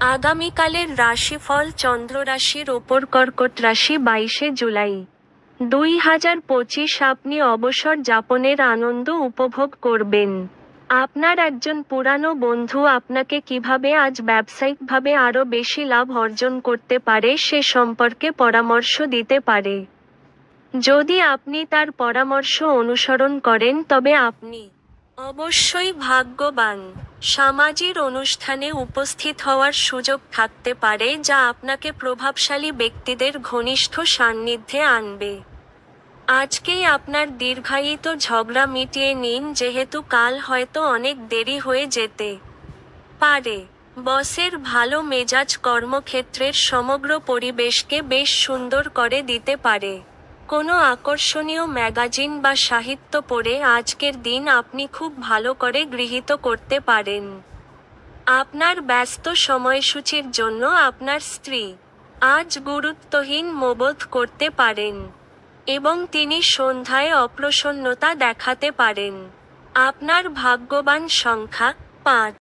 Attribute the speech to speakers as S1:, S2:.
S1: আগামীকালের রাশিফল চন্দ্র রাশির ওপর কর্কট রাশি 22শে জুলাই 2025। আপনি অবসর যাপনের আনন্দ উপভোগ করবেন। আপনার একজন পুরানো বন্ধু আপনাকে কিভাবে আজ ব্যবসায়িকভাবে আরও বেশি লাভ অর্জন করতে পারে সে সম্পর্কে পরামর্শ দিতে পারে। যদি আপনি তার পরামর্শ অনুসরণ করেন তবে আপনি অবশ্যই ভাগ্যবান। সামাজিক অনুষ্ঠানে উপস্থিত হওয়ার সুযোগ থাকতে পারে যা আপনাকে প্রভাবশালী ব্যক্তিদের ঘনিষ্ঠ সান্নিধ্যে আনবে। আজকেই আপনার দীর্ঘায়িত ঝগড়া মিটিয়ে নিন যেহেতু কাল হয়তো অনেক দেরি হয়ে যেতে পারে। বসের ভালো মেজাজ কর্মক্ষেত্রের সমগ্র পরিবেশকে বেশ সুন্দর করে দিতে পারে। কোনো আকর্ষণীয় ম্যাগাজিন বা সাহিত্য পড়ে আজকের দিন আপনি খুব ভালো করে গৃহীত করতে পারেন। আপনার ব্যস্ত সময়সূচির জন্য আপনার স্ত্রী আজ গুরুত্বহীন বোধ করতে পারেন এবং তিনি সন্ধ্যায় অপ্রসন্নতা দেখাতে পারেন। আপনার ভাগ্যবান সংখ্যা 5।